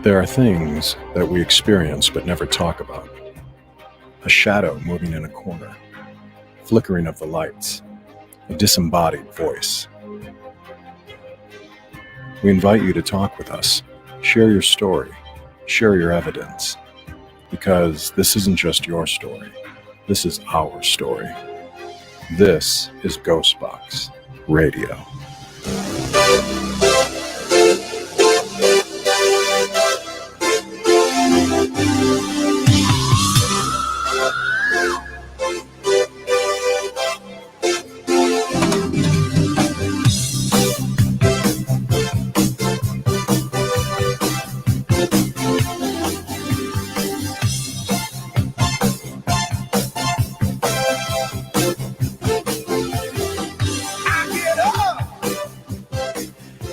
There are things that we experience but never talk about. A shadow moving in a corner, flickering of the lights, a disembodied voice. We invite you to talk with us, share your story, share your evidence, because this isn't just your story, this is our story. This is Ghostbox Radio.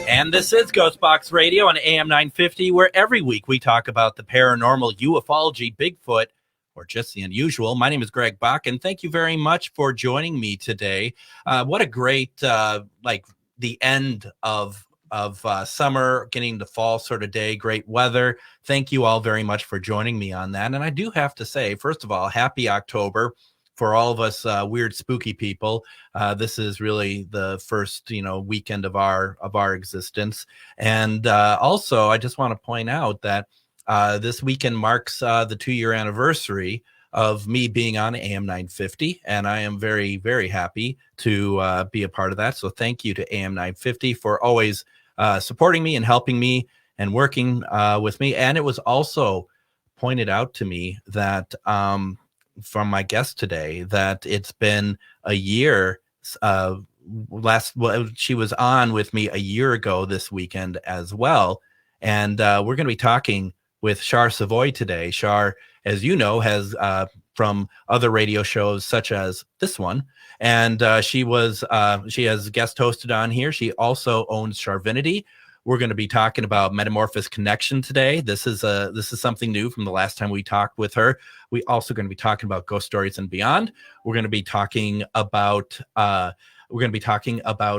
And this is Ghostbox Radio on AM 950, where every week we talk about the paranormal, ufology, Bigfoot, or just the unusual. My name is Greg Bach, and thank you very much for joining me today. What a great, the end of summer, getting the fall sort of day, great weather. Thank you all very much for joining me on that. And I do have to say, first of all, happy October. For all of us weird, spooky people, this is really the first, weekend of our existence. And also, I just want to point out that this weekend marks the 2-year anniversary of me being on AM 950, and I am very, very happy to be a part of that. So thank you to AM 950 for always supporting me and helping me and working with me. And it was also pointed out to me that from my guest today that it's been a year. She was on with me a year ago this weekend as well, and we're going to be talking with Shar Savoy today. Shar, as you know, has from other radio shows such as this one, and she has guest hosted on here. She also owns Sharvinity. We're going to be talking about Metamorphosis Connection today. This is something new from the last time we talked with her. We also going to be talking about ghost stories and beyond. We're going to be talking about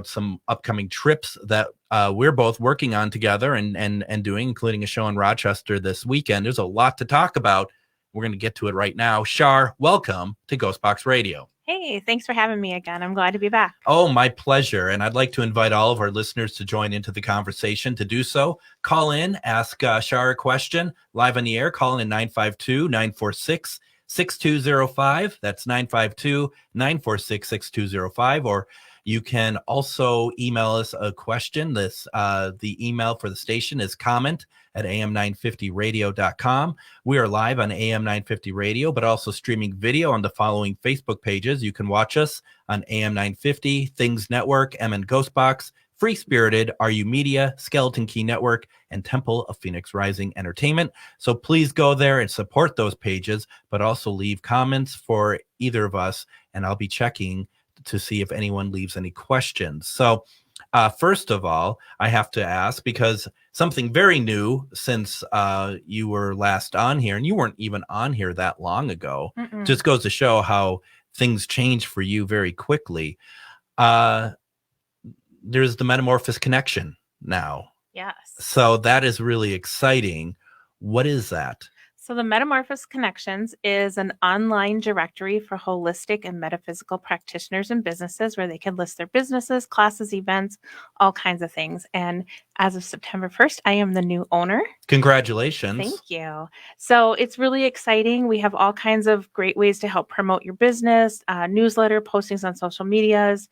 some upcoming trips that we're both working on together and doing, including a show in Rochester this weekend. There's a lot to talk about. We're going to get to it right now. Shar, welcome to Ghostbox Radio. Hey, thanks for having me again. I'm glad to be back. Oh, my pleasure. And I'd like to invite all of our listeners to join into the conversation. To do so, call in, ask Shar a question live on the air. Call in 952-946-6205. That's 952-946-6205. Or you can also email us a question. The email for the station is comment@am950radio.com. We are live on AM 950 Radio, but also streaming video on the following Facebook pages. You can watch us on AM 950, Things Network, MN Ghostbox, Free Spirited, RU Media, Skeleton Key Network, and Temple of Phoenix Rising Entertainment. So please go there and support those pages, but also leave comments for either of us, and I'll be checking to see if anyone leaves any questions. So first of all, I have to ask, because something very new since you were last on here, and you weren't even on here that long ago, just goes to show how things change for you very quickly. There's the Metamorphosis Connection now. Yes. So that is really exciting. What is that? So the Metamorphosis Connections is an online directory for holistic and metaphysical practitioners and businesses where they can list their businesses, classes, events, all kinds of things. And as of September 1st, I am the new owner. Congratulations. Thank you. So it's really exciting. We have all kinds of great ways to help promote your business, newsletter, postings on social medias.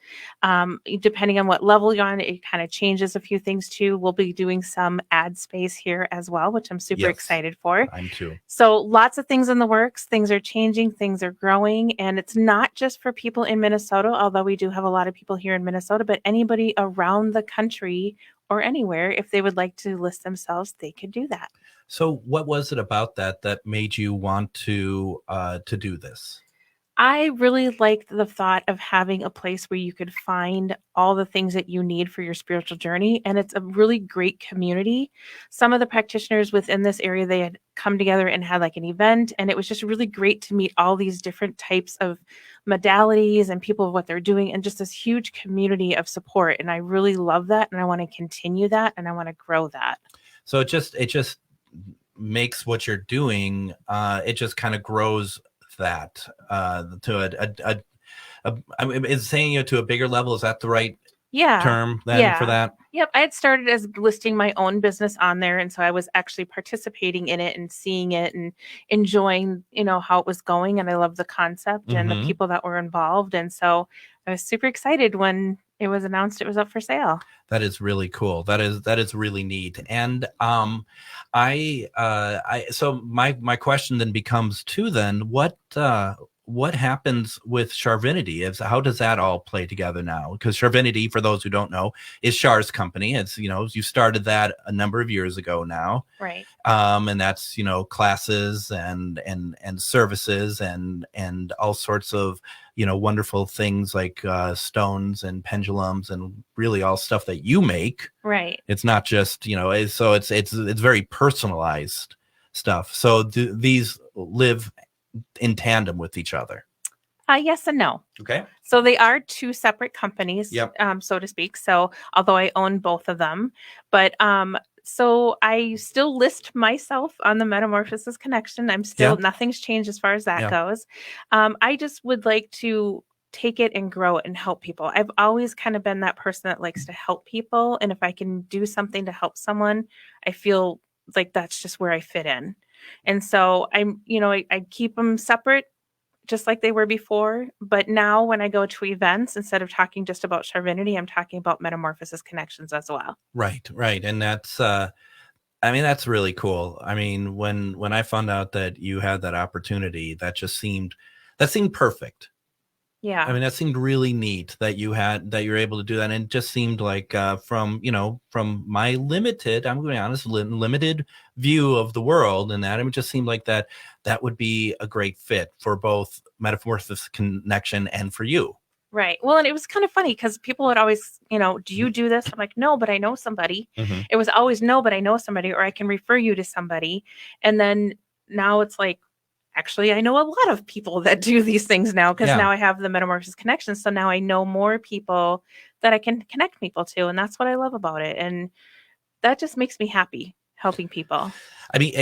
Depending on what level you're on, it kind of changes a few things too. We'll be doing some ad space here as well, which I'm super excited for. I'm too. So lots of things in the works. Things are changing. Things are growing. And it's not just for people in Minnesota, although we do have a lot of people here in Minnesota, but anybody around the country or anywhere, if they would like to list themselves, they could do that. So what was it about that made you want to do this? I really liked the thought of having a place where you could find all the things that you need for your spiritual journey. And it's a really great community. Some of the practitioners within this area, they had come together and had like an event. And it was just really great to meet all these different types of modalities and people of what they're doing, and just this huge community of support. And I really love that. And I want to continue that. And I want to grow that. So it just makes what you're doing, it just kind of grows that to I mean, is saying it to a bigger level. Is that the right Yeah. term then for that? Yep. I had started as listing my own business on there. And so I was actually participating in it and seeing it and enjoying, how it was going. And I loved the concept and the people that were involved. And so I was super excited when it was announced it was up for sale. That is really cool. That is really neat. And so my question then becomes too then, what happens with Charvinity? How does that all play together now? Because Charvinity, for those who don't know, is Char's company. It's, you started that a number of years ago now. Right. And that's, classes and services and all sorts of, wonderful things like stones and pendulums and really all stuff that you make. Right. It's not just, so it's very personalized stuff. So these live in tandem with each other? Yes and no. Okay. So they are two separate companies, Yep. So to speak. So although I own both of them, but so I still list myself on the Metamorphosis Connection. I'm still, nothing's changed as far as that goes. I just would like to take it and grow it and help people. I've always kind of been that person that likes to help people. And if I can do something to help someone, I feel like that's just where I fit in. And so I'm, I keep them separate just like they were before. But now when I go to events, instead of talking just about Charvinity, I'm talking about Metamorphosis Connections as well. Right. And that's, that's really cool. I mean, when I found out that you had that opportunity, that seemed perfect. Yeah. I mean, that seemed really neat that you were able to do that. And it just seemed like from my limited, I'm going to be honest, limited view of the world and that, it just seemed like that would be a great fit for both Metamorphosis Connection and for you. Right. Well, and it was kind of funny because people would always, do you do this? I'm like, no, but I know somebody. Mm-hmm. It was always no, but I know somebody, or I can refer you to somebody. And then now it's like, actually, I know a lot of people that do these things now because now I have the Metamorphosis Connection. So now I know more people that I can connect people to. And that's what I love about it. And that just makes me happy helping people. I mean,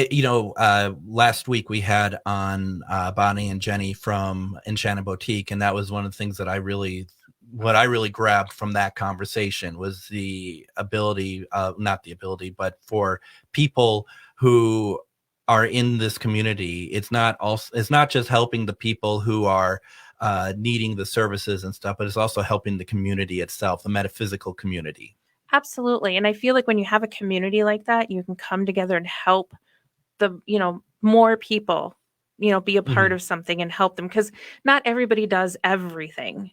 last week we had on Bonnie and Jenny from Enchanted Boutique. And that was one of the things that what I really grabbed from that conversation was the ability, not the ability, but for people who are in this community, it's not just helping the people who are needing the services and stuff, but it's also helping the community itself, the metaphysical community. Absolutely. And I feel like when you have a community like that, you can come together and help the, more people, be a part of something and help them, because not everybody does everything.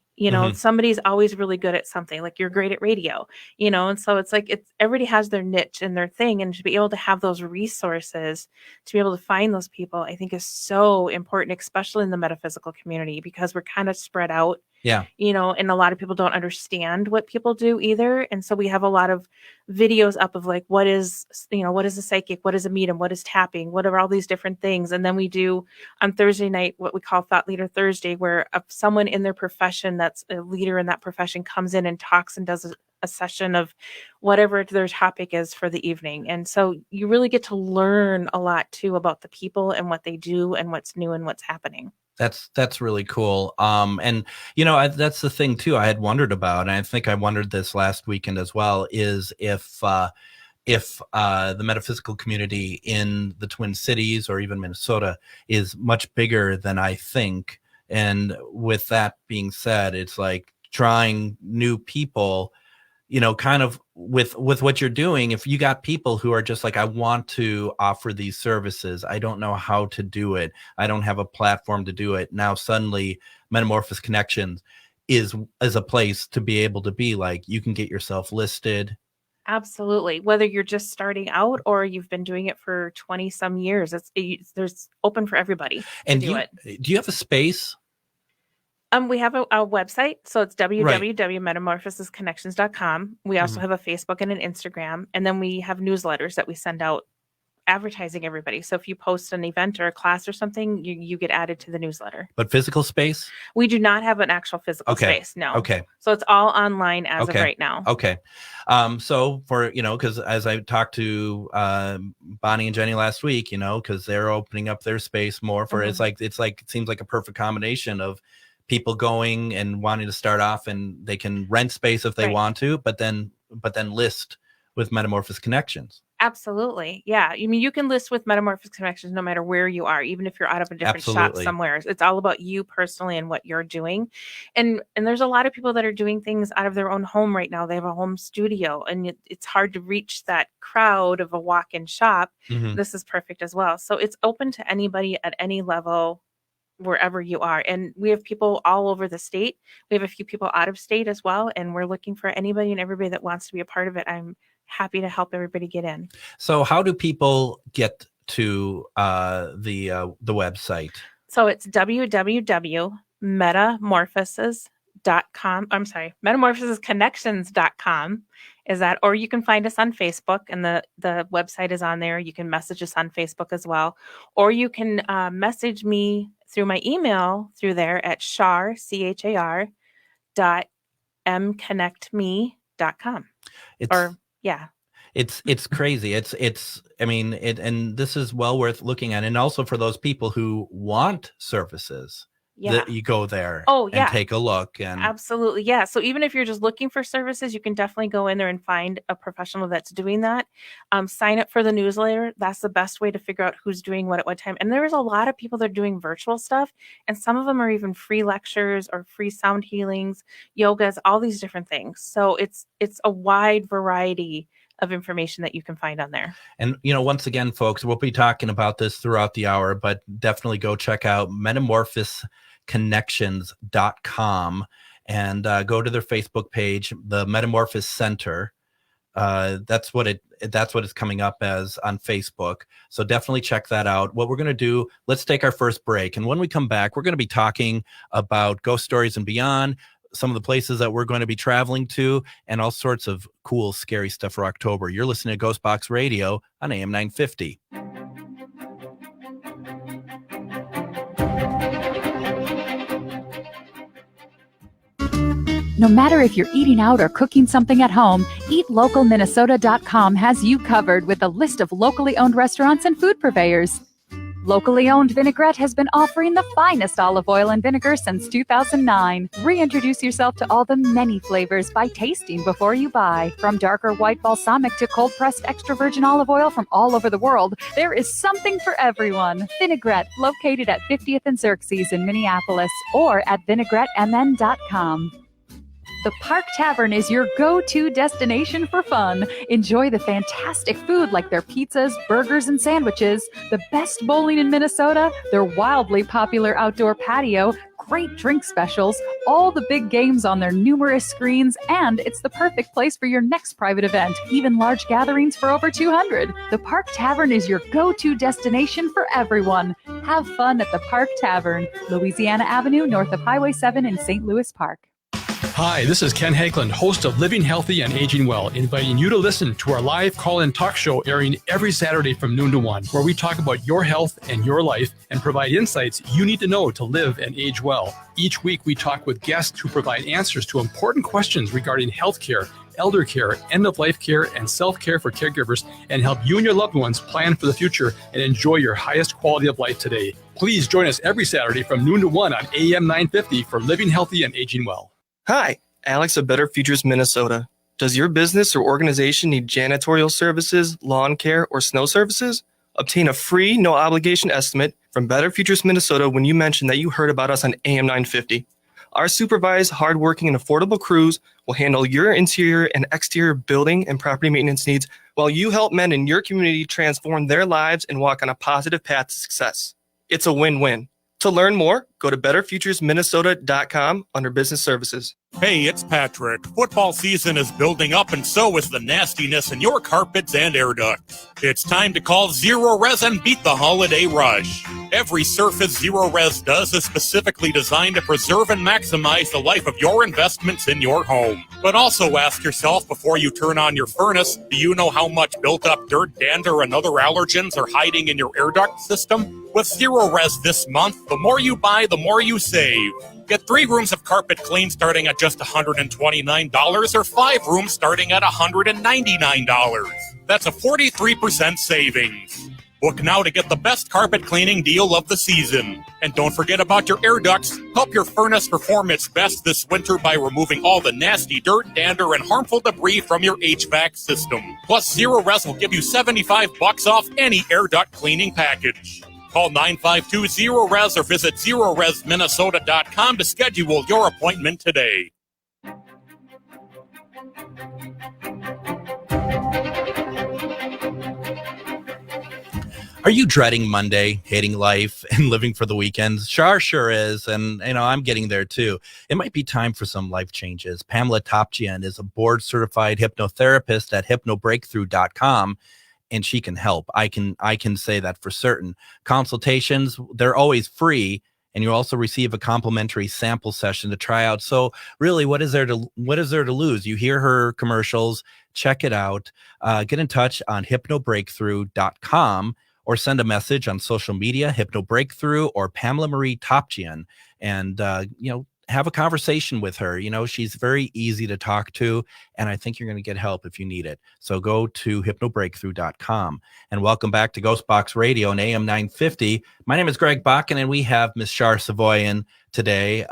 Somebody's always really good at something, like you're great at radio, and so it's like everybody has their niche and their thing, and to be able to have those resources to be able to find those people, I think is so important, especially in the metaphysical community, because we're kind of spread out. Yeah. And a lot of people don't understand what people do either. And so we have a lot of videos up of like, what is a psychic? What is a medium? What is tapping? What are all these different things? And then we do on Thursday night, what we call Thought Leader Thursday, where someone in their profession that's a leader in that profession comes in and talks and does a session of whatever their topic is for the evening. And so you really get to learn a lot too about the people and what they do and what's new and what's happening. That's really cool. And that's the thing too, I had wondered about, and I think I wondered this last weekend as well, is if the metaphysical community in the Twin Cities or even Minnesota is much bigger than I think. And with that being said, it's like trying new people, kind of with what you're doing. If you got people who are just like, I want to offer these services, I don't know how to do it, I don't have a platform to do it. Now suddenly Metamorphosis Connections is a place to be able to be like, you can get yourself listed. Absolutely. Whether you're just starting out or you've been doing it for 20 some years, there's open for everybody. And do you have a space? We have a website, so it's www.metamorphosisconnections.com. We also have a Facebook and an Instagram, and then we have newsletters that we send out advertising everybody. So if you post an event or a class or something, you get added to the newsletter. But physical space? We do not have an actual physical space. No. Okay. So it's all online as of right now. Okay. So for, because as I talked to Bonnie and Jenny last week, because they're opening up their space more for it seems like a perfect combination of people going and wanting to start off, and they can rent space if they want to, but then list with Metamorphosis Connections. Absolutely. Yeah. I mean, you can list with Metamorphosis Connections no matter where you are, even if you're out of a different shop somewhere. It's all about you personally and what you're doing. And there's a lot of people that are doing things out of their own home right now. They have a home studio, and it's hard to reach that crowd of a walk-in shop. Mm-hmm. This is perfect as well. So it's open to anybody at any level, wherever you are. And we have people all over the state. We have a few people out of state as well. And we're looking for anybody and everybody that wants to be a part of it. I'm happy to help everybody get in. So how do people get to the website? So it's www.metamorphoses.com. I'm sorry, metamorphosesconnections.com is that, or you can find us on Facebook, and the website is on there. You can message us on Facebook as well, or you can message me through my email through there at char.mconnectme.com. It's crazy. And this is well worth looking at. And also for those people who want services, that you go there and take a look. And absolutely. Yeah. So even if you're just looking for services, you can definitely go in there and find a professional that's doing that. Sign up for the newsletter. That's the best way to figure out who's doing what at what time. And there's a lot of people that are doing virtual stuff, and some of them are even free lectures or free sound healings, yogas, all these different things. So it's a wide variety of information that you can find on there. And, once again, folks, we'll be talking about this throughout the hour, but definitely go check out metamorphosesconnections.com and go to their Facebook page, the Metamorphosis Center. That's what it's coming up as on Facebook. So definitely check that out. What we're going to do, let's take our first break. And when we come back, we're going to be talking about ghost stories and beyond, some of the places that we're going to be traveling to, and all sorts of cool, scary stuff for October. You're listening to Ghostbox Radio on AM 950. No matter if you're eating out or cooking something at home, EatLocalMinnesota.com has you covered with a list of locally owned restaurants and food purveyors. Locally owned Vinaigrette has been offering the finest olive oil and vinegar since 2009. Reintroduce yourself to all the many flavors by tasting before you buy. From darker white balsamic to cold-pressed extra virgin olive oil from all over the world, there is something for everyone. Vinaigrette, located at 50th and Xerxes in Minneapolis, or at vinaigrettemn.com. The Park Tavern is your go-to destination for fun. Enjoy the fantastic food like their pizzas, burgers, and sandwiches, the best bowling in Minnesota, their wildly popular outdoor patio, great drink specials, all the big games on their numerous screens, and it's the perfect place for your next private event, even large gatherings for over 200. The Park Tavern is your go-to destination for everyone. Have fun at the Park Tavern, Louisiana Avenue, north of Highway 7 in St. Louis Park. Hi, this is Ken Hageland, host of Living Healthy and Aging Well, inviting you to listen to our live call-in talk show airing every Saturday from noon to 1, where we talk about your health and your life and provide insights you need to know to live and age well. Each week, we talk with guests who provide answers to important questions regarding healthcare, elder care, end-of-life care, and self-care for caregivers, and help you and your loved ones plan for the future and enjoy your highest quality of life today. Please join us every Saturday from noon to 1 on AM 950 for Living Healthy and Aging Well. Hi, Alex of Better Futures Minnesota. Does your business or organization need janitorial services, lawn care, or snow services? Obtain a free, no-obligation estimate from Better Futures Minnesota when you mention that you heard about us on AM 950. Our supervised, hardworking, and affordable crews will handle your interior and exterior building and property maintenance needs while you help men in your community transform their lives and walk on a positive path to success. It's a win-win. To learn more, go to betterfuturesminnesota.com under business services. Hey, it's Patrick. Football season is building up, and so is the nastiness in your carpets and air ducts. It's time to call Zero Res and beat the holiday rush. Every surface Zero Res does is specifically designed to preserve and maximize the life of your investments in your home. But also ask yourself before you turn on your furnace, do you know how much built-up dirt, dander, and other allergens are hiding in your air duct system? With Zero Res this month, the more you buy, the more you save. Get 3 rooms of carpet clean starting at just $129 or 5 rooms starting at $199. That's a 43% savings. Book now to get the best carpet cleaning deal of the season. And don't forget about your air ducts. Help your furnace perform its best this winter by removing all the nasty dirt, dander, and harmful debris from your HVAC system. Plus, Zero Res will give you $75 off any air duct cleaning package. Call 952-ZERO-RES or visit ZeroResMinnesota.com to schedule your appointment today. Are you dreading Monday, hating life, and living for the weekends? Sure is, and I'm getting there too. It might be time for some life changes. Pamela Topchian is a board-certified hypnotherapist at hypnobreakthrough.com, and she can help. I can say that for certain. Consultations, they're always free, and you also receive a complimentary sample session to try out. So really, what is there to lose? You hear her commercials, check it out. Get in touch on hypnobreakthrough.com or send a message on social media, Hypno Breakthrough or Pamela Marie Topchian, and have a conversation with her. She's very easy to talk to, and I think you're going to get help if you need it. So go to hypnobreakthrough.com. And welcome back to Ghostbox Radio on AM 950. My name is Greg Bakken, and we have Miss Shar Savoyan today.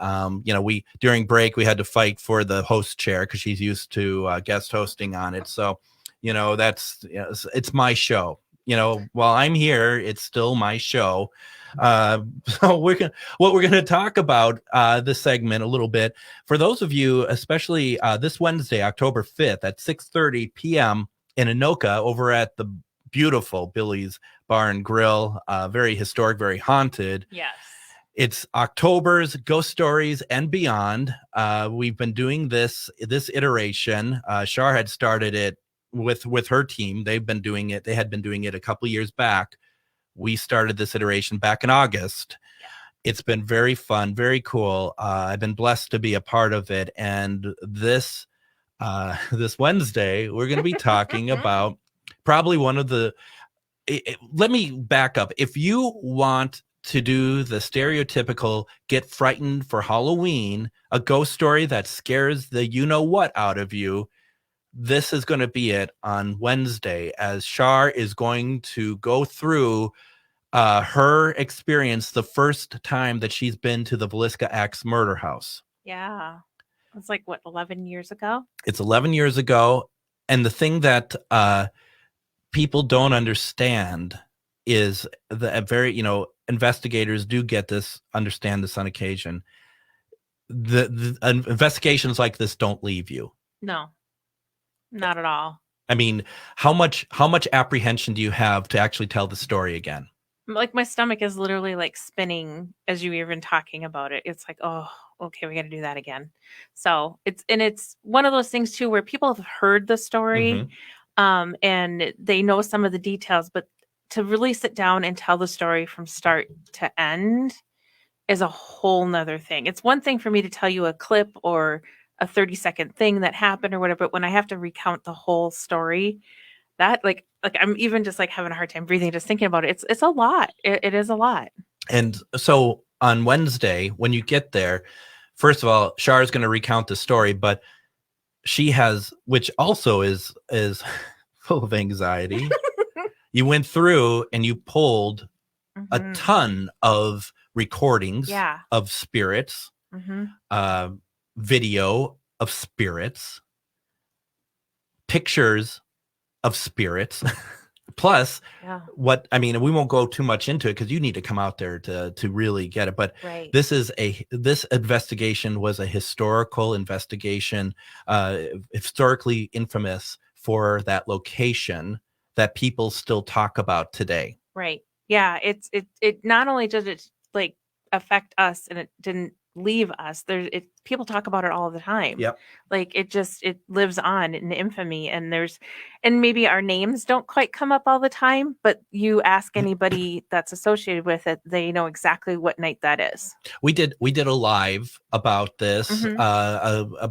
During break, we had to fight for the host chair because she's used to guest hosting on it. So, it's my show. While I'm here, it's still my show. So what we're going to talk about this segment a little bit for those of you, especially this Wednesday, October 5th at 6:30 p.m. in Anoka over at the beautiful Billy's Bar and Grill. Very historic, very haunted. Yes. It's October's Ghost Stories and Beyond. We've been doing this iteration. Shar had started it with her team. They had been doing it a couple years back. We started this iteration back in August. Yeah. It's been very fun, very cool. I've been blessed to be a part of it. And this Wednesday, we're going to be talking about probably one of the, let me back up. If you want to do the stereotypical get frightened for Halloween, a ghost story that scares the you-know-what out of you, this is going to be it on Wednesday, as Shar is going to go through her experience the first time that she's been to the Villisca X murder house. Yeah. It's like, 11 years ago? It's 11 years ago. And the thing that people don't understand is that investigators do understand this on occasion. The investigations like this don't leave you. No. Not at all. I mean, how much apprehension do you have to actually tell the story again? Like, my stomach is literally like spinning as you were even talking about it. It's like, oh, okay, we got to do that again. So it's one of those things too, where people have heard the story, and they know some of the details, but to really sit down and tell the story from start to end is a whole nother thing. It's one thing for me to tell you a clip or a 30-second thing that happened or whatever, but when I have to recount the whole story, that like I'm even just like having a hard time breathing just thinking about it. It's a lot. It is a lot. And so on Wednesday, when you get there, first of all, Shar is going to recount the story, but she has, which also is full of anxiety. You went through and you pulled a ton of recordings of spirits, video of spirits, pictures of spirits, plus we won't go too much into it because you need to come out there to really get it. But this investigation was a historical investigation, historically infamous for that location that people still talk about today. Right. Yeah. It not only does it like affect us and it didn't leave us. People talk about it all the time. Yep. Like it lives on in infamy, and maybe our names don't quite come up all the time, but you ask anybody that's associated with it, they know exactly what night that is. We did a live about this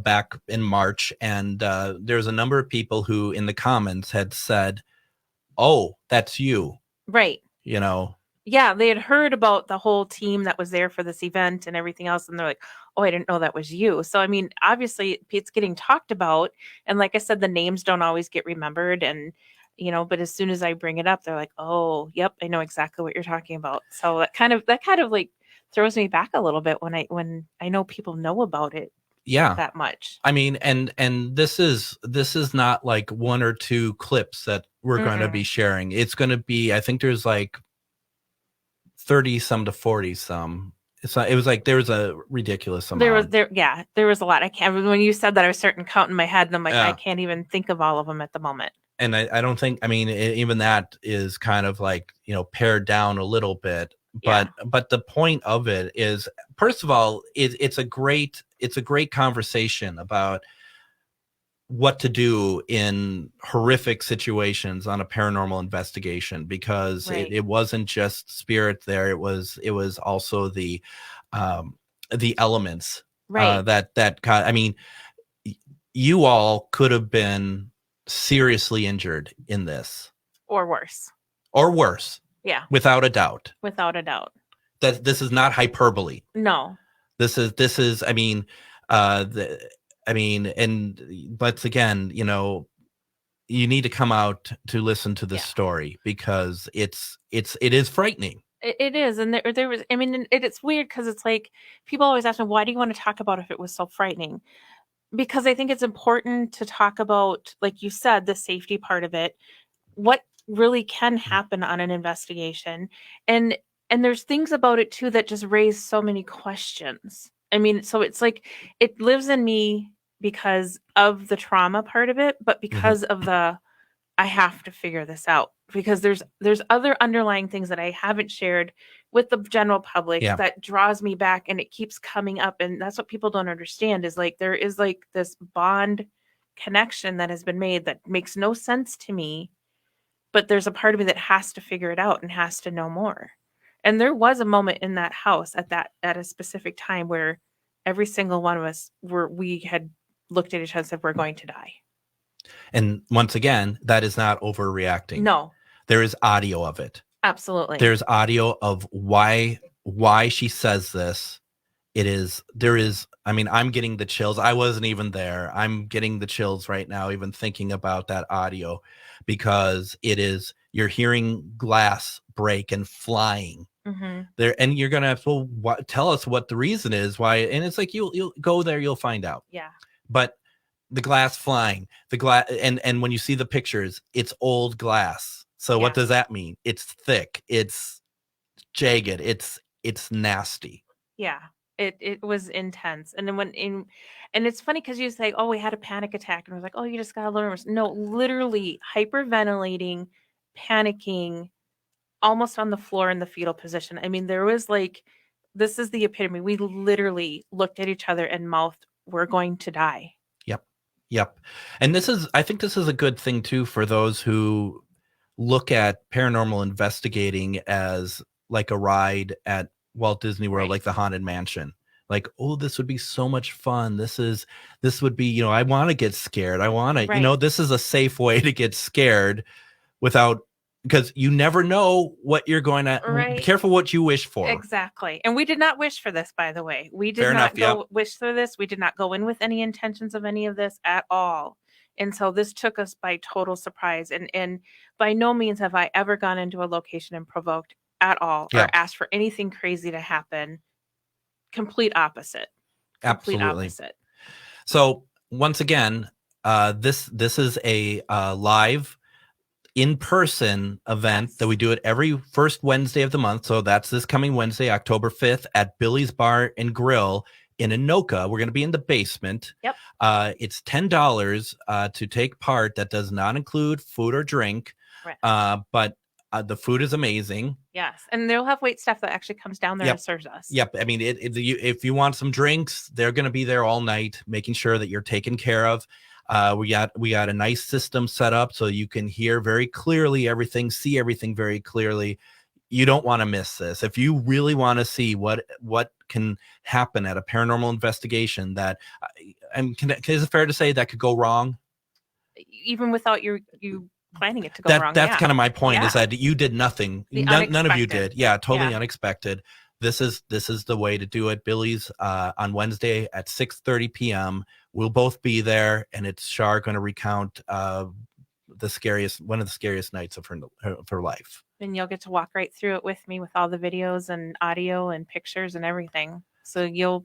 back in March, and there's a number of people who in the comments had said, "Oh, that's you." Right. You know. Yeah, they had heard about the whole team that was there for this event and everything else, and they're like, "Oh, I didn't know that was you." So I mean, obviously it's getting talked about, and like I said, the names don't always get remembered, and but as soon as I bring it up, they're like, "Oh, yep, I know exactly what you're talking about." So that kind of like throws me back a little bit when I know people know about it. Yeah, that much. I mean, and this is not like one or two clips that we're going to be sharing. It's going to be, I think there's like 30 some to 40 some. It was like there was a ridiculous amount. There was a lot. I can't. When you said that, I was starting to count in my head, and I'm like, I can't even think of all of them at the moment. And I don't think. I mean, even that is kind of like pared down a little bit. But the point of it is, first of all, it's a great conversation about what to do in horrific situations on a paranormal investigation, because it wasn't just spirit there. It was also the elements that I mean, you all could have been seriously injured in this, or worse. Yeah, without a doubt. That this is not hyperbole. No, this is. I mean, and once again, you need to come out to listen to this story, because it is frightening. It is, and there was. I mean, it's weird because it's like people always ask me, "Why do you want to talk about if it was so frightening?" Because I think it's important to talk about, like you said, the safety part of it. What really can happen on an investigation, and there's things about it too that just raise so many questions. I mean, so it's like it lives in me because of the trauma part of it, but because of the I have to figure this out, because there's other underlying things that I haven't shared with the general public that draws me back, and it keeps coming up. And that's what people don't understand, is like there is like this bond connection that has been made that makes no sense to me, but there's a part of me that has to figure it out and has to know more. And there was a moment in that house at a specific time where every single one of us we had looked at each other and said, we're going to die. And once again, that is not overreacting. No. There is audio of it. Absolutely. There's audio of why she says this. There is, I mean, I'm getting the chills. I wasn't even there. I'm getting the chills right now, even thinking about that audio, because you're hearing glass break and flying there. And you're going to tell us what the reason is why. And it's like, you'll go there, you'll find out. Yeah. But the glass flying, and when you see the pictures, it's old glass. So what does that mean? It's thick, it's jagged, it's nasty. Yeah, it was intense. And then and it's funny because you say, oh, we had a panic attack, and I was like, oh, you just got a little. No, literally hyperventilating, panicking, almost on the floor in the fetal position. I mean, there was like, this is the epitome. We literally looked at each other and mouthed, we're going to die. Yep. And I think this is a good thing too for those who look at paranormal investigating as like a ride at Walt Disney World, like the Haunted Mansion. Like, oh, this would be so much fun. This would be, I want to get scared. I want to, this is a safe way to get scared because you never know what you're going to, be careful what you wish for. Exactly. And we did not wish for this, by the way. We did wish for this. We did not go in with any intentions of any of this at all. And so this took us by total surprise. And by no means have I ever gone into a location and provoked at all or asked for anything crazy to happen. Complete opposite. Absolutely. Opposite. So once again, this is a live in-person event that we do it every first Wednesday of the month. So that's this coming Wednesday, October 5th at Billy's Bar and Grill in Anoka. We're going to be in the basement. Yep. It's $10 to take part. That does not include food or drink. Right. But The food is amazing. Yes, and they'll have wait staff that actually comes down there and serves us. Yep. I mean, if you want some drinks, they're going to be there all night, making sure that you're taken care of. We got a nice system set up so you can hear very clearly everything, see everything very clearly. You don't want to miss this. If you really want to see what can happen at a paranormal investigation, that is it fair to say that could go wrong? Even without you planning it to go wrong. That's kind of my point, is that you did nothing. None of you did. Yeah, totally unexpected. This is the way to do it. Billy's on Wednesday at 6:30 p.m. We'll both be there, and it's Shar going to recount one of the scariest nights of her life. And you'll get to walk right through it with me with all the videos and audio and pictures and everything. So you'll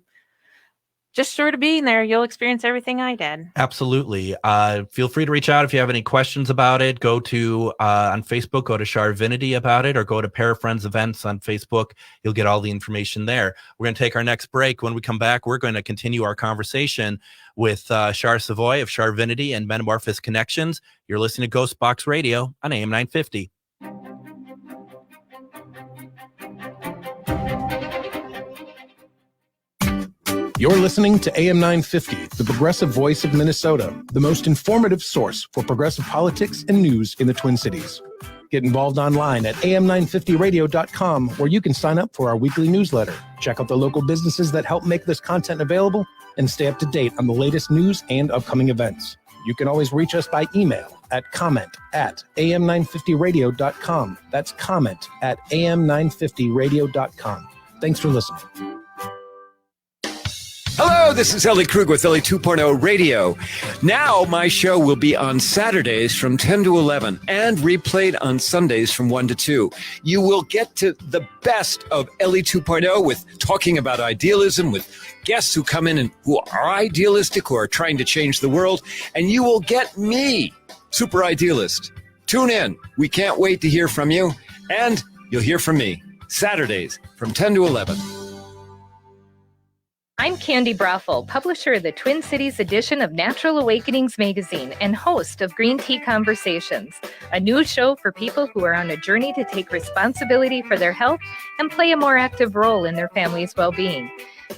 just short of being there, you'll experience everything I did. Absolutely. Feel free to reach out if you have any questions about it. Go to on Facebook, go to Charvinity about it, or go to Parafriends Events on Facebook. You'll get all the information there. We're going to take our next break. When we come back, we're going to continue our conversation with Char Savoy of Charvinity and Metamorphosis Connections. You're listening to Ghostbox Radio on AM 950. You're listening to AM 950, the progressive voice of Minnesota, the most informative source for progressive politics and news in the Twin Cities. Get involved online at am950radio.com, where you can sign up for our weekly newsletter, check out the local businesses that help make this content available, and stay up to date on the latest news and upcoming events. You can always reach us by email at comment@am950radio.com. That's comment@am950radio.com. Thanks for listening. Hello, this is Ellie Krug with Ellie 2.0 Radio. Now my show will be on Saturdays from 10 to 11 and replayed on Sundays from 1 to 2. You will get to the best of Ellie 2.0 with talking about idealism, with guests who come in and who are idealistic, who are trying to change the world, and you will get me, Super Idealist. Tune in. We can't wait to hear from you, and you'll hear from me Saturdays from 10 to 11. I'm Candy Brothel, publisher of the Twin Cities edition of Natural Awakenings magazine and host of Green Tea Conversations, a new show for people who are on a journey to take responsibility for their health and play a more active role in their family's well-being.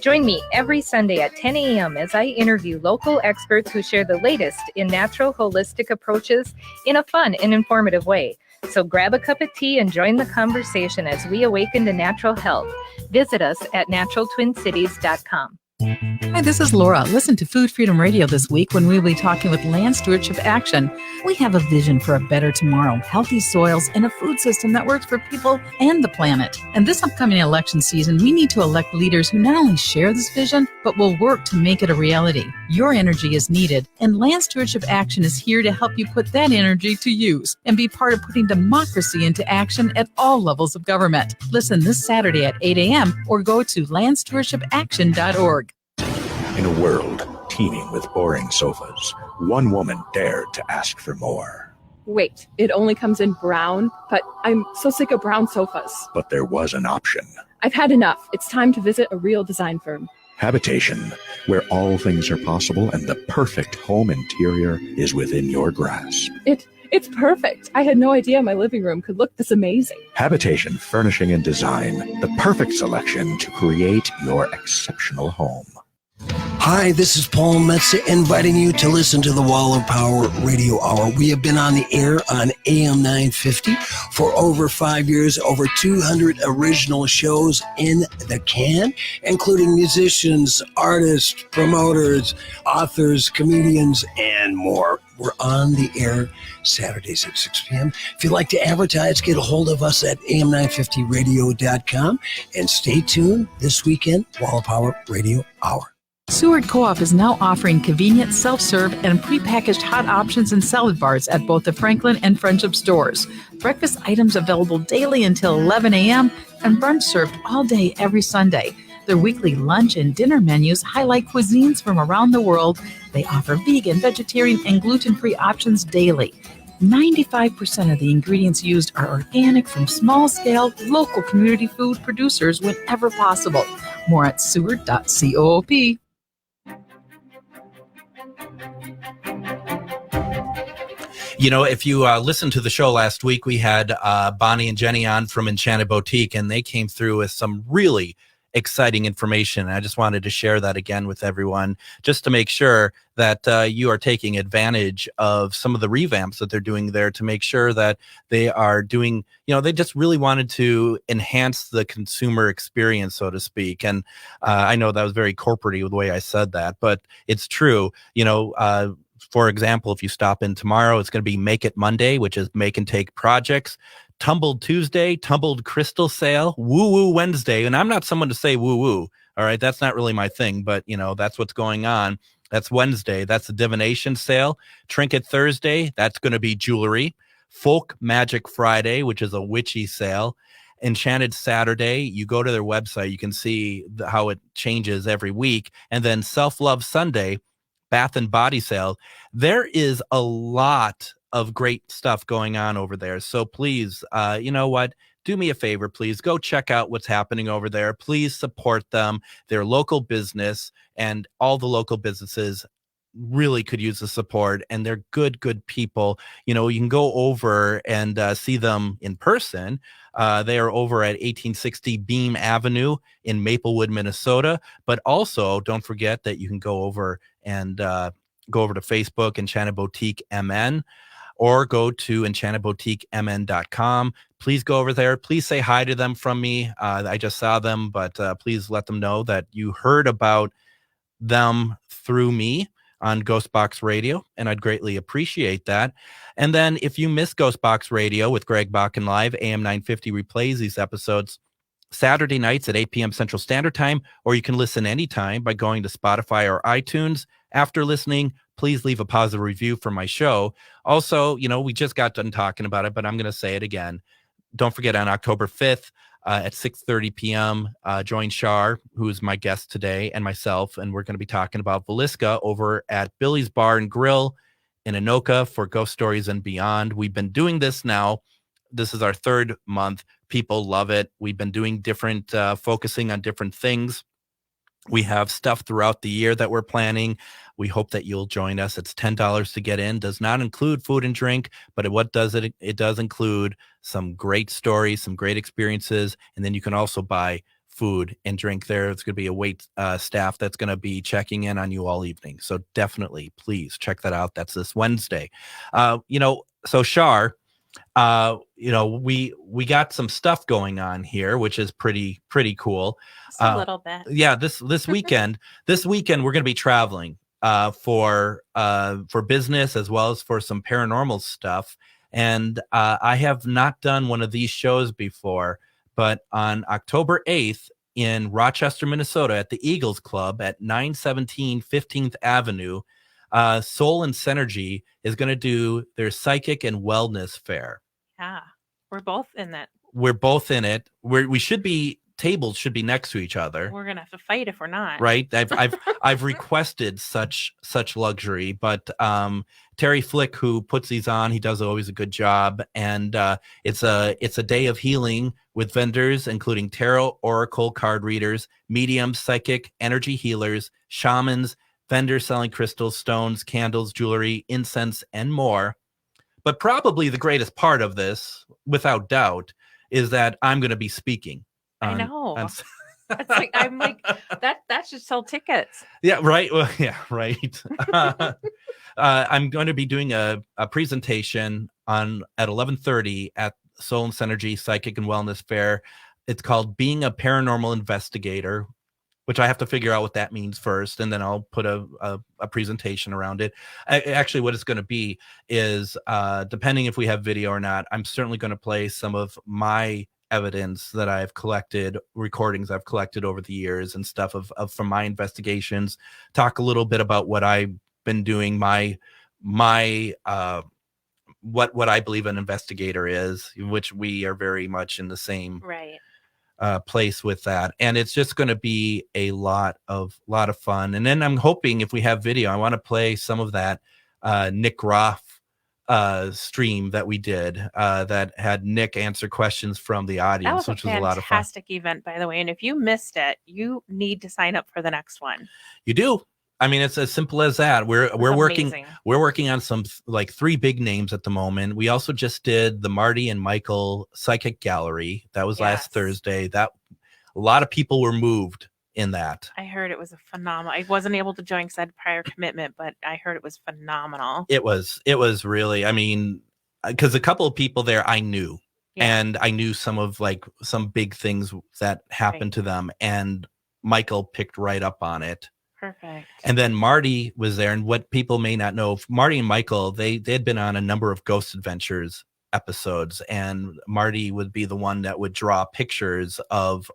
Join me every Sunday at 10 a.m. as I interview local experts who share the latest in natural holistic approaches in a fun and informative way. So grab a cup of tea and join the conversation as we awaken to natural health. Visit us at naturaltwincities.com. Hi, this is Laura. Listen to Food Freedom Radio this week when we'll be talking with Land Stewardship Action. We have a vision for a better tomorrow, healthy soils, and a food system that works for people and the planet. And this upcoming election season, we need to elect leaders who not only share this vision, but will work to make it a reality. Your energy is needed, and Land Stewardship Action is here to help you put that energy to use and be part of putting democracy into action at all levels of government. Listen this Saturday at 8 a.m. or go to landstewardship.action.org. In a world teeming with boring sofas, one woman dared to ask for more. Wait, it only comes in brown? But I'm so sick of brown sofas. But there was an option. I've had enough. It's time to visit a real design firm. Habitation, where all things are possible and the perfect home interior is within your grasp. It's perfect. I had no idea my living room could look this amazing. Habitation Furnishing and Design, the perfect selection to create your exceptional home. Hi, this is Paul Metza inviting you to listen to the Wall of Power Radio Hour. We have been on the air on AM 950 for over 5 years, over 200 original shows in the can, including musicians, artists, promoters, authors, comedians, and more. We're on the air Saturdays at 6 p.m. If you'd like to advertise, get a hold of us at am950radio.com and stay tuned this weekend, Wall of Power Radio Hour. Seward Co-op is now offering convenient self-serve and prepackaged hot options and salad bars at both the Franklin and Friendship stores. Breakfast items available daily until 11 a.m. and brunch served all day every Sunday. Their weekly lunch and dinner menus highlight cuisines from around the world. They offer vegan, vegetarian, and gluten-free options daily. 95% of the ingredients used are organic from small-scale, local community food producers whenever possible. More at seward.coop. If you listened to the show last week, we had Bonnie and Jenny on from Enchanted Boutique, and they came through with some really exciting information. I just wanted to share that again with everyone, just to make sure that you are taking advantage of some of the revamps that they're doing there, to make sure that they are doing, they just really wanted to enhance the consumer experience, so to speak. And I know that was very corporate-y with the way I said that, but it's true. For example, if you stop in tomorrow, it's going to be Make It Monday, which is make and take projects. Tumbled Tuesday, Tumbled Crystal Sale, Woo Woo Wednesday. And I'm not someone to say woo woo. All right. That's not really my thing, but that's what's going on. That's Wednesday. That's the Divination Sale. Trinket Thursday. That's going to be jewelry. Folk Magic Friday, which is a witchy sale. Enchanted Saturday. You go to their website, you can see how it changes every week. And then Self Love Sunday, Bath and Body Sale. There is a lot of great stuff going on over there. So please, you know what? Do me a favor, please. Go check out what's happening over there. Please support them. They're local business, and all the local businesses really could use the support, and they're good people. You can go over and see them in person. They are over at 1860 Beam Avenue in Maplewood, Minnesota. But also, don't forget that you can go over and go over to Facebook, Enchanted Boutique MN, or go to enchantedboutiquemn.com. Please go over there. Please say hi to them from me. I just saw them, but please let them know that you heard about them through me on Ghostbox Radio, and I'd greatly appreciate that. And then if you miss Ghostbox Radio with Greg Bakken Live, AM 950 replays these episodes Saturday nights at 8 p.m. Central Standard Time, or you can listen anytime by going to Spotify or iTunes. After listening, please leave a positive review for my show. Also, we just got done talking about it, but I'm going to say it again. Don't forget, on October 5th at 6:30 p.m., join Shar, who's my guest today, and myself, and we're going to be talking about Villisca over at Billy's Bar and Grill in Anoka for Ghost Stories and Beyond. We've been doing this now. This is our third month. People love it. We've been doing different, focusing on different things. We have stuff throughout the year that we're planning. We hope that you'll join us. It's $10 to get in. Does not include food and drink, but what does it? It does include some great stories, some great experiences, and then you can also buy food and drink there. It's going to be a wait staff that's going to be checking in on you all evening. So definitely, please check that out. That's this Wednesday. So Shar, we got some stuff going on here, which is pretty cool. Just a little bit. Yeah, this weekend, we're going to be traveling for business as well as for some paranormal stuff. And I have not done one of these shows before, but on October 8th in Rochester, Minnesota, at the Eagles Club at 917 15th Avenue, Soul and Synergy is going to do their psychic and wellness fair. Yeah, we're both in that. We're both in it. Tables should be next to each other. We're gonna have to fight if we're not. Right. I've requested such luxury, but Terry Flick, who puts these on, he does always a good job. And it's a day of healing with vendors, including tarot, oracle card readers, mediums, psychic, energy healers, shamans, vendors selling crystals, stones, candles, jewelry, incense, and more. But probably the greatest part of this, without doubt, is that I'm going to be speaking. I know. I'm like that should sell tickets. Yeah, right. Well, yeah, right. I'm going to be doing a presentation at 11:30 at Soul and Synergy Psychic and Wellness Fair. It's called Being a Paranormal Investigator, which I have to figure out what that means first, and then I'll put a presentation around it. Actually, what it's going to be is, depending if we have video or not, I'm certainly going to play some of my evidence that I've collected, recordings I've collected over the years and stuff of from my investigations, talk a little bit about what I've been doing, my what I believe an investigator is, which we are very much in the same place with that. And it's just going to be a lot of fun. And then I'm hoping if we have video, I want to play some of that Nick Roth stream that we did that had Nick answer questions from the audience, which was a lot of fun. Fantastic event, by the way. And if you missed it, you need to sign up for the next one. You do. I mean, it's as simple as that. We're amazing. working on some like 3 big names at the moment. We also just did the Marty and Michael Psychic Gallery. That was last Thursday. That a lot of people were moved in that. I heard it was a phenomenal. I wasn't able to join because I had prior commitment, but I heard it was phenomenal. It was really, I mean, because a couple of people there I knew, and I knew some big things that happened to them, and Michael picked right up on it. Perfect. And then Marty was there, and what people may not know, Marty and Michael, they had been on a number of Ghost Adventures episodes, and Marty would be the one that would draw pictures of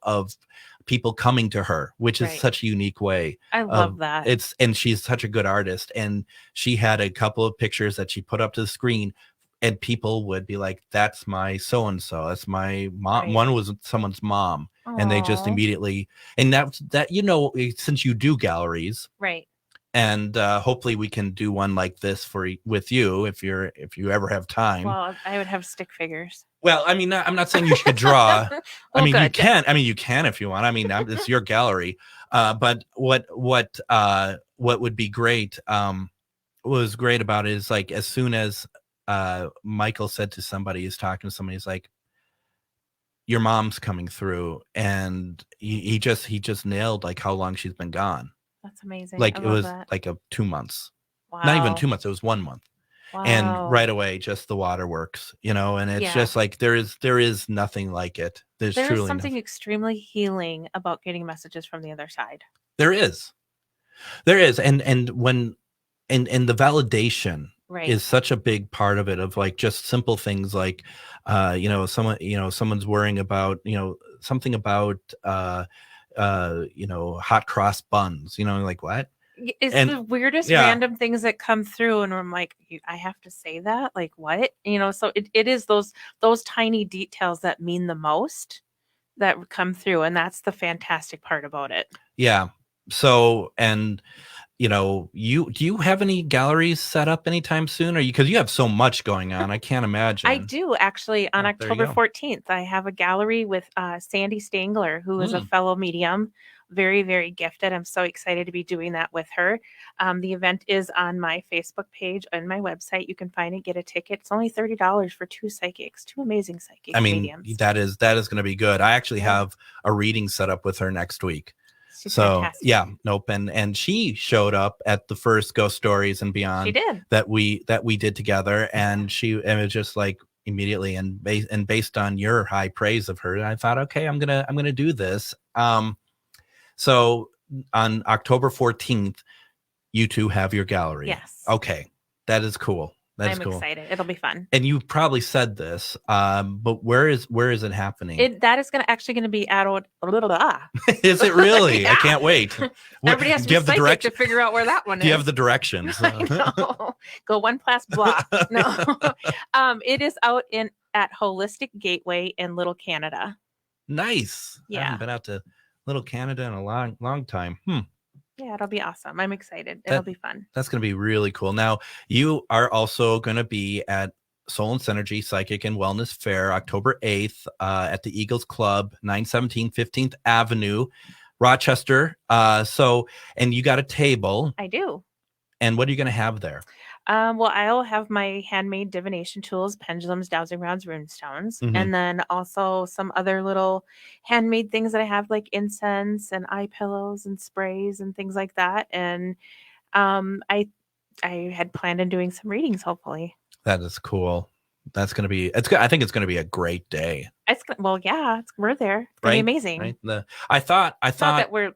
people coming to her, which is such a unique way. I love that. And she's such a good artist, and she had a couple of pictures that she put up to the screen, and people would be like, that's my so-and-so, that's my mom. Right. One was someone's mom. Aww. And they just immediately, and that you know, since you do galleries, right? And hopefully we can do one like this with you if you ever have time. Well, I would have stick figures. Well, I mean, I'm not saying you should draw. Well, I mean, good. you can. I mean, you can if you want. I mean, it's your gallery. But what would be great? What was great about it is like as soon as Michael said to somebody, he's talking to somebody, he's like, "Your mom's coming through," and he just nailed like how long she's been gone. That's amazing. Like I it love was that. like 2 months. Wow. Not even 2 months. It was 1 month. Wow. And right away, just the waterworks, you know, and it's just like there is nothing like it. There's truly something nothing. extremely healing about getting messages from the other side. There is, and when and the validation is such a big part of it. Of like just simple things like, someone's worrying about something about hot cross buns. Like what? It's the weirdest random things that come through, and I'm like, I have to say that, like what? So it is those tiny details that mean the most that come through, and that's the fantastic part about it. Yeah. So, and do you have any galleries set up anytime soon? Or because you have so much going on, I can't imagine. I do actually. On October go. 14th, I have a gallery with Sandy Stangler, who is a fellow medium, very, very gifted. I'm so excited to be doing that with her. The event is on my Facebook page and my website. You can find it, get a ticket. It's only $30 for 2 psychics, 2 amazing psychic mediums. that is going to be good. I actually have a reading set up with her next week. She's so fantastic. Yeah, nope. And she showed up at the first Ghost Stories and Beyond. She did. that we did together, and it was just like immediately and based on your high praise of her, I thought, okay, I'm gonna do this. So on October 14th, you two have your gallery. Yes. Okay, that is cool. That's I'm cool. excited. It'll be fun. And you probably said this, but where is it happening? That is going to be at Is it really? Yeah. I can't wait. Everybody has to be psychic to figure out where that one is. Do you have the directions? I know. Go 1 block. No. It is out at Holistic Gateway in Little Canada. Nice. Yeah. I haven't been out to Little Canada in a long time. Yeah, it'll be awesome. I'm excited. It'll be fun. That's going to be really cool. Now, you are also going to be at Soul and Synergy Psychic and Wellness Fair, October 8th at the Eagles Club, 917 15th Avenue, Rochester. And you got a table. I do. And what are you going to have there? Well, I'll have my handmade divination tools, pendulums, dowsing rods, runestones, and then also some other little handmade things that I have, like incense and eye pillows and sprays and things like that. And I had planned on doing some readings, hopefully. That is cool. That's going to be, I think it's going to be a great day. We're there. It's going to be amazing. Right? I thought that we're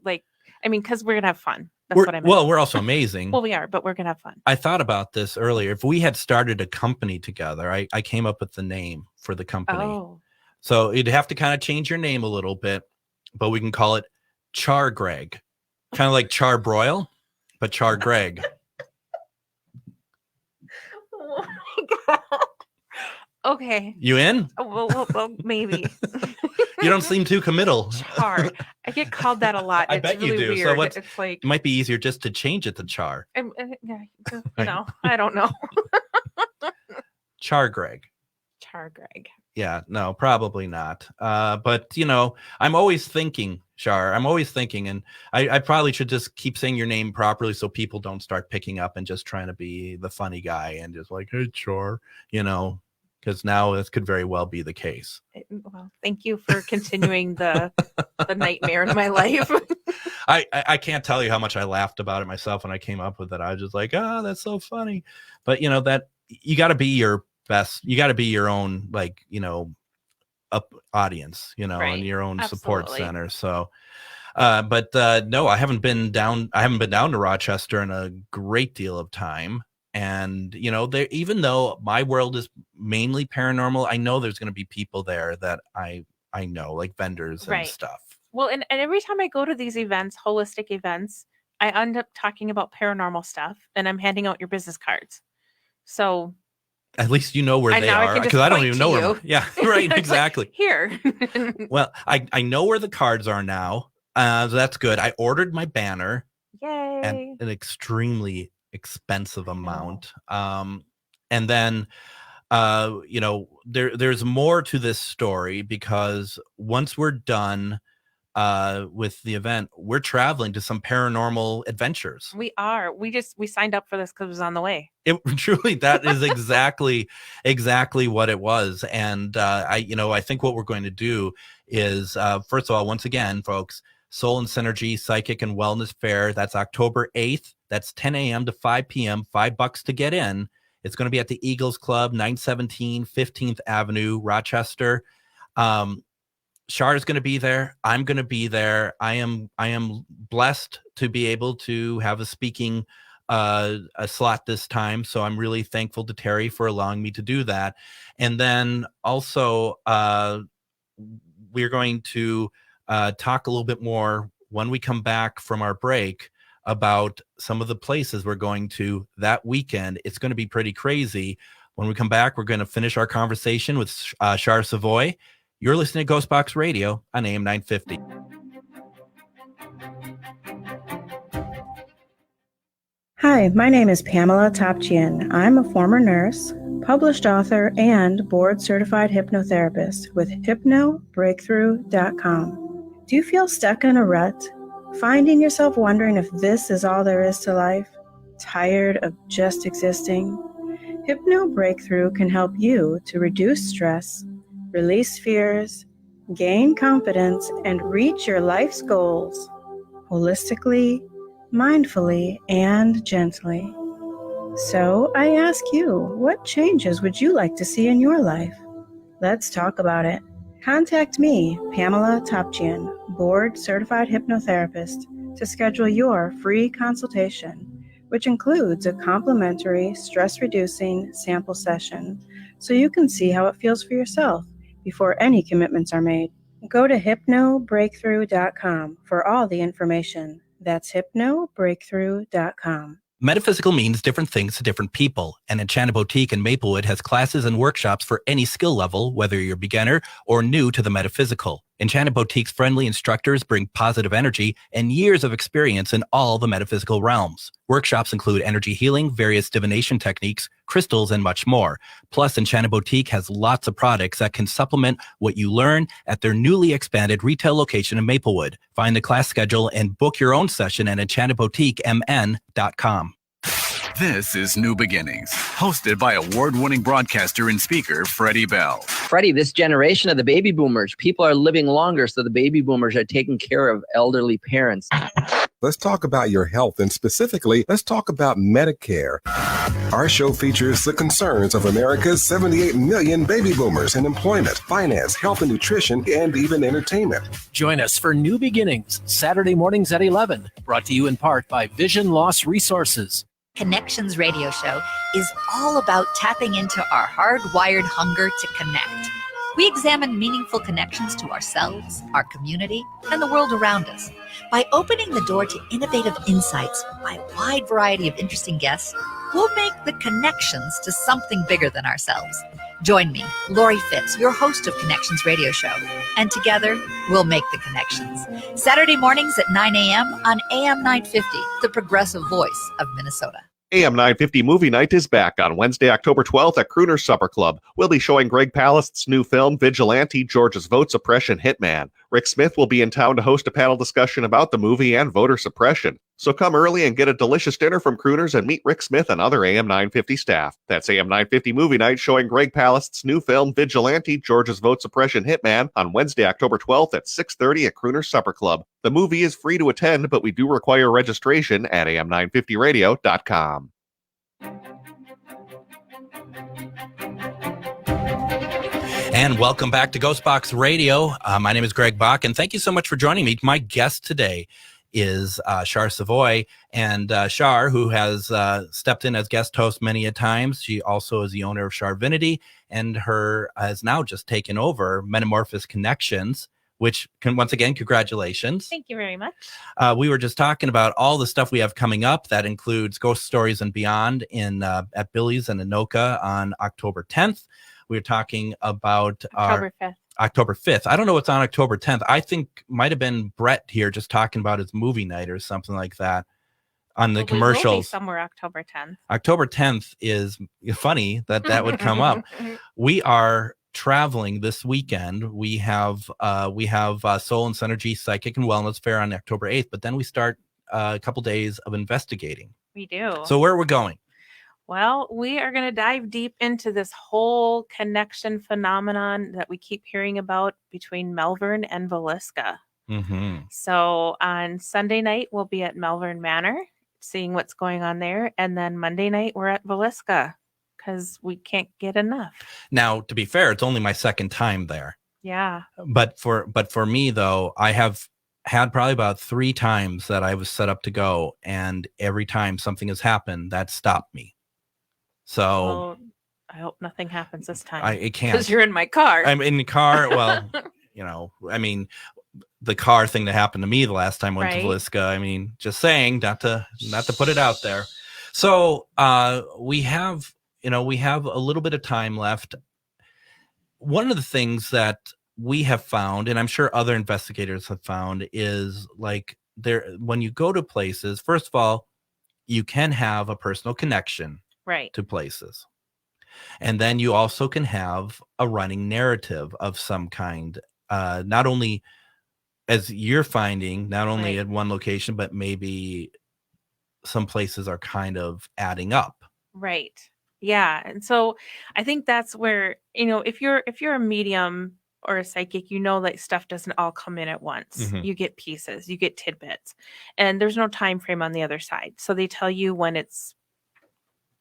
because we're going to have fun. That's what I meant. Well, we're also amazing. Well, we are, but we're going to have fun. I thought about this earlier. If we had started a company together, I came up with the name for the company. Oh. So you'd have to kind of change your name a little bit, but we can call it Char Greg. Kind of like Char Broil, but Char Greg. Oh my God. Okay. You in? Well, maybe. You don't seem too committal. Char. I get called that a lot. I It's bet you really do. weird. So it's like it might be easier just to change it to Char. I don't know. Char Greg. Char Greg. Yeah, no, probably not. But I'm always thinking Shar. I'm always thinking, and I probably should just keep saying your name properly so people don't start picking up and just trying to be the funny guy and just like, hey, Shar, because now this could very well be the case. Well, thank you for continuing the nightmare in my life. I can't tell you how much I laughed about it myself when I came up with it. I was just like, that's so funny. But that you got to be your best. You got to be your own, audience, Right. and your own Absolutely. support center. So, no, I haven't been down to Rochester in a great deal of time. And, even though my world is mainly paranormal, I know there's going to be people there that I know, like vendors and Right. stuff. Well, and every time I go to these events, holistic events, I end up talking about paranormal stuff, and I'm handing out your business cards. So at least you know where they are, because I don't even know where. Yeah, right, exactly. Here. Well, I know where the cards are now. So that's good. I ordered my banner. Yay. At an extremely expensive amount. And then, there's more to this story, because once we're done with the event, we're traveling to some paranormal adventures. We are. We signed up for this because it was on the way. It truly, that is exactly what it was. And I think what we're going to do is, first of all, once again, folks, Soul and Synergy Psychic and Wellness Fair. That's October 8th. That's 10 a.m. to 5 p.m. $5 to get in. It's going to be at the Eagles Club, 917 15th Avenue, Rochester. Shar is going to be there. I'm going to be there. I am blessed to be able to have a speaking a slot this time. So I'm really thankful to Terry for allowing me to do that. And then also we're going to talk a little bit more when we come back from our break about some of the places we're going to that weekend. It's going to be pretty crazy. When we come back, we're going to finish our conversation with Shar Savoy. You're listening to Ghostbox Radio on AM 950. Hi, my name is Pamela Topchian. I'm a former nurse, published author, and board-certified hypnotherapist with hypnobreakthrough.com. Do you feel stuck in a rut? Finding yourself wondering if this is all there is to life? Tired of just existing? Hypno Breakthrough can help you to reduce stress, release fears, gain confidence, and reach your life's goals holistically, mindfully, and gently. So I ask you, what changes would you like to see in your life? Let's talk about it. Contact me, Pamela Topchian, board-certified hypnotherapist, to schedule your free consultation, which includes a complimentary stress-reducing sample session, so you can see how it feels for yourself before any commitments are made. Go to hypnobreakthrough.com for all the information. That's hypnobreakthrough.com. Metaphysical means different things to different people, and Enchanted Boutique in Maplewood has classes and workshops for any skill level, whether you're a beginner or new to the metaphysical. Enchanted Boutique's friendly instructors bring positive energy and years of experience in all the metaphysical realms. Workshops include energy healing, various divination techniques, crystals, and much more. Plus, Enchanted Boutique has lots of products that can supplement what you learn at their newly expanded retail location in Maplewood. Find the class schedule and book your own session at enchantedboutiquemn.com. This is New Beginnings, hosted by award-winning broadcaster and speaker Freddie Bell. Freddie, this generation of the baby boomers, people are living longer, so the baby boomers are taking care of elderly parents. Let's talk about your health, and specifically, let's talk about Medicare. Our show features the concerns of America's 78 million baby boomers in employment, finance, health and nutrition, and even entertainment. Join us for New Beginnings, Saturday mornings at 11, brought to you in part by Vision Loss Resources. Connections Radio Show is all about tapping into our hardwired hunger to connect. We examine meaningful connections to ourselves, our community, and the world around us. By opening the door to innovative insights by a wide variety of interesting guests, we'll make the connections to something bigger than ourselves. Join me, Lori Fitz, your host of Connections Radio Show, and together we'll make the connections. Saturday mornings at 9 a.m. on AM 950, the progressive voice of Minnesota. AM 950 Movie Night is back on Wednesday, October 12th at Crooner's Supper Club. We'll be showing Greg Palast's new film, Vigilante, Georgia's Vote Suppression Hitman. Rick Smith will be in town to host a panel discussion about the movie and voter suppression. So come early and get a delicious dinner from Crooners and meet Rick Smith and other AM 950 staff. That's AM 950 Movie Night showing Greg Palast's new film, Vigilante, Georgia's Vote Suppression Hitman on Wednesday, October 12th at 6:30 at Crooner's Supper Club. The movie is free to attend, but we do require registration at am950radio.com. And welcome back to Ghostbox Radio. My name is Greg Bach, and thank you so much for joining me. My guest today is Shar Savoy, and Shar, who has stepped in as guest host many a times. She also is the owner of Charvinity, and has now just taken over Metamorphosis Connections, which once again, congratulations. Thank you very much. We were just talking about all the stuff we have coming up. That includes Ghost Stories and Beyond at Billy's and Anoka on October 10th. We were talking about October 5th. I don't know what's on October 10th. I think might have been Brett here just talking about his movie night or something like that on the commercials. We will be somewhere October 10th. October 10th is funny that would come up. We are traveling this weekend. We have Soul and Synergy Psychic and Wellness Fair on October 8th, but then we start a couple days of investigating. We do. So where are we going? Well, we are going to dive deep into this whole connection phenomenon that we keep hearing about between Melbourne and Villisca. Mm-hmm. So on Sunday night, we'll be at Melbourne Manor, seeing what's going on there. And then Monday night, we're at Villisca because we can't get enough. Now, to be fair, it's only my second time there. Yeah. But for me, though, I have had probably about 3 times that I was set up to go. And every time something has happened, that stopped me. So well, I hope nothing happens this time. It can't. Because you're in my car. I'm in the car. Well, I mean, the car thing that happened to me the last time I went to Villisca. I mean, just saying, not to put it out there. So we have a little bit of time left. One of the things that we have found, and I'm sure other investigators have found, is like when you go to places, first of all, you can have a personal connection to places. And then you also can have a running narrative of some kind, not only as you're finding, not only at one location, but maybe some places are kind of adding up. Right. Yeah. And so I think that's where, if you're a medium or a psychic, like stuff doesn't all come in at once. Mm-hmm. You get pieces, you get tidbits, and there's no time frame on the other side. So they tell you when it's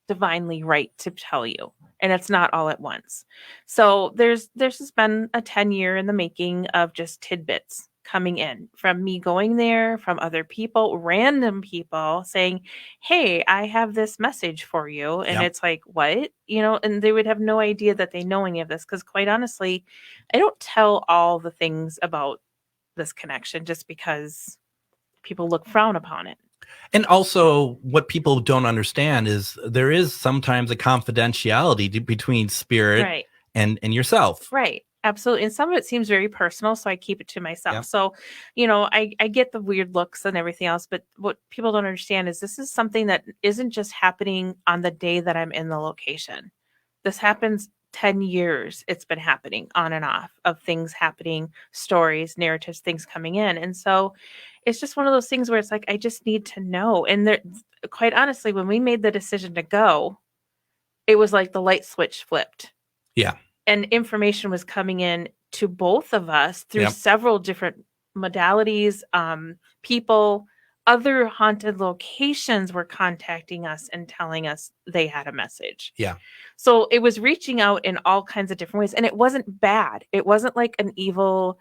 divinely right to tell you, and it's not all at once. So there's just been a 10-year in the making of just tidbits coming in from me going there, from other people, random people saying, hey, I have this message for you. And it's like, what? And they would have no idea that they know any of this, because quite honestly, I don't tell all the things about this connection just because people frown upon it. And also, what people don't understand is there is sometimes a confidentiality between spirit and yourself. Right. Absolutely. And some of it seems very personal, so I keep it to myself. Yeah. So, I get the weird looks and everything else, but what people don't understand is this is something that isn't just happening on the day that I'm in the location. This happens 10 years. It's been happening on and off of things happening, stories, narratives, things coming in. And so it's just one of those things where it's like, I just need to know. And quite honestly, when we made the decision to go, it was like the light switch flipped. Yeah. And information was coming in to both of us through several different modalities. People, other haunted locations were contacting us and telling us they had a message. Yeah. So it was reaching out in all kinds of different ways. And it wasn't bad. It wasn't like an evil,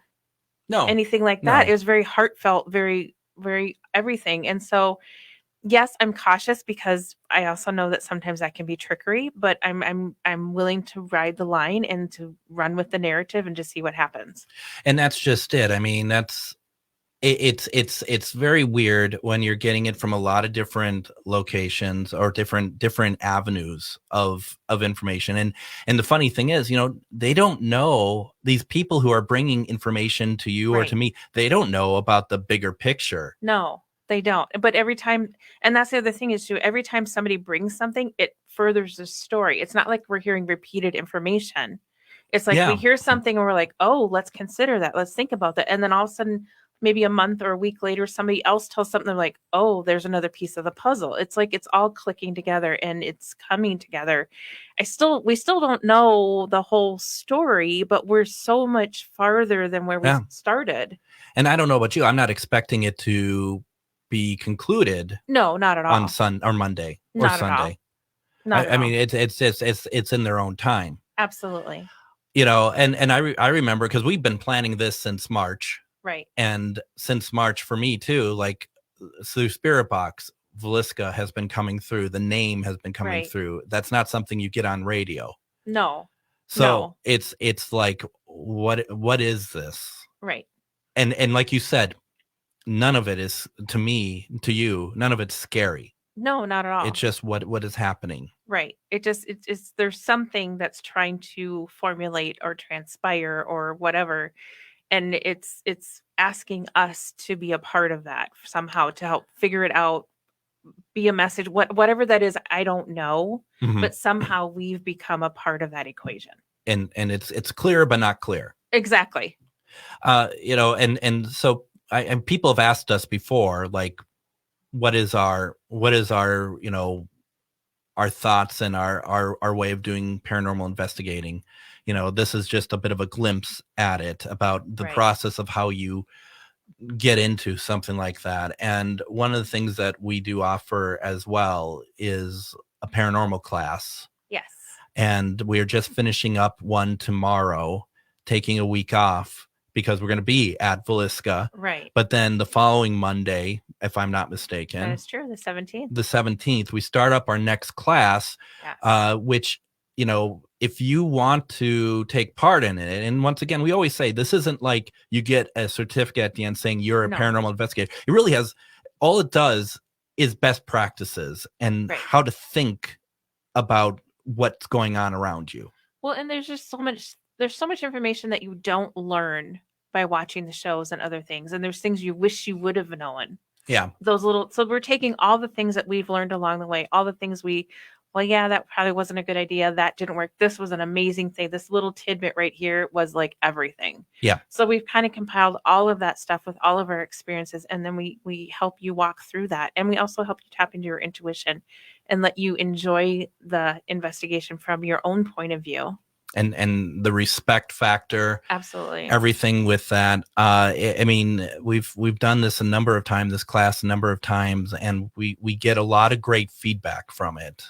anything like that. It was very heartfelt, very, very everything. And so, yes, I'm cautious because I also know that sometimes that can be trickery, but I'm willing to ride the line and to run with the narrative and just see what happens. And that's just it. I mean, it's very weird when you're getting it from a lot of different locations or different avenues of information. And the funny thing is, they don't know, these people who are bringing information to you or to me, they don't know about the bigger picture. No. They don't. But every time, and that's the other thing is too, every time somebody brings something, it furthers the story. It's not like we're hearing repeated information. It's like we hear something and we're like, oh, let's consider that. Let's think about that. And then all of a sudden, maybe a month or a week later, somebody else tells something, they're like, oh, there's another piece of the puzzle. It's like it's all clicking together and it's coming together. We still don't know the whole story, but we're so much farther than where we started. And I don't know about you. I'm not expecting it to be concluded. No, not at all. On Monday or Not Sunday. I mean, it's in their own time. Absolutely. You know, and I remember because we've been planning this since March. Right. And since March for me too, like through Spirit Box, Veliska has been coming through. The name has been coming through. That's not something you get on radio. No. So it's like, what is this? Right. And like you said, none of it is, to me, to you, none of it's scary. No, not at all. It's just what is happening. Right. It's there's something that's trying to formulate or transpire or whatever. And it's asking us to be a part of that somehow, to help figure it out, be a message, whatever that is, I don't know, but somehow we've become a part of that equation. And it's clear, but not clear. Exactly. You know, and so and people have asked us before, like, what is our, you know, our thoughts and our way of doing paranormal investigating. You know, this is just a bit of a glimpse at it, about the process of how you get into something like that. And one of the things that we do offer as well is a paranormal class. Yes. And we're just finishing up one tomorrow, taking a week off because we're going to be at Veliska. Right. But then the following Monday, if I'm not mistaken. That is true. The 17th. The 17th, we start up our next class, which, you know, if you want to take part in it, and once again, we always say this isn't like you get a certificate at the end saying you're a paranormal investigator. It really has, all it does is best practices and how to think about what's going on around you. Well, and there's so much information that you don't learn by watching the shows and other things. And there's things you wish you would have known. Yeah. So we're taking all the things that we've learned along the way, all the things that probably wasn't a good idea. That didn't work. This was an amazing thing. This little tidbit right here was like everything. Yeah. So we've kind of compiled all of that stuff with all of our experiences. And then we help you walk through that. And we also help you tap into your intuition and let you enjoy the investigation from your own point of view. And the respect factor, absolutely, everything with that. I mean, we've done this a number of times, this class a number of times, and we get a lot of great feedback from it.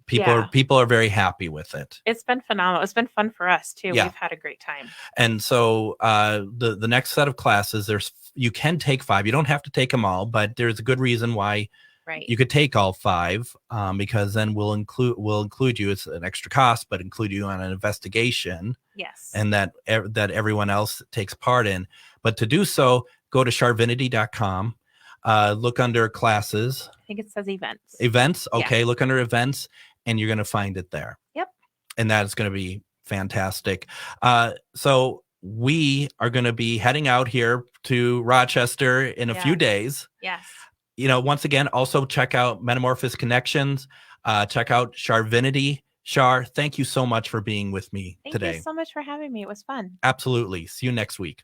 People are very happy with it. It's been phenomenal. It's been fun for us too. Yeah. We've had a great time. And so the next set of classes, you can take 5. You don't have to take them all, but there's a good reason why. Right. You could take all 5 because then we'll include you. It's an extra cost, but include you on an investigation. Yes. And that everyone else takes part in. But to do so, go to charvinity.com, look under classes. I think it says events. Events. Okay. Yeah. Look under events and you're going to find it there. Yep. And that is going to be fantastic. So we are going to be heading out here to Rochester in a few days. Yes. You know, once again, also check out Metamorphosis Connections. Check out Charvinity. Char, thank you so much for being with me today. Thank you so much for having me. It was fun. Absolutely. See you next week.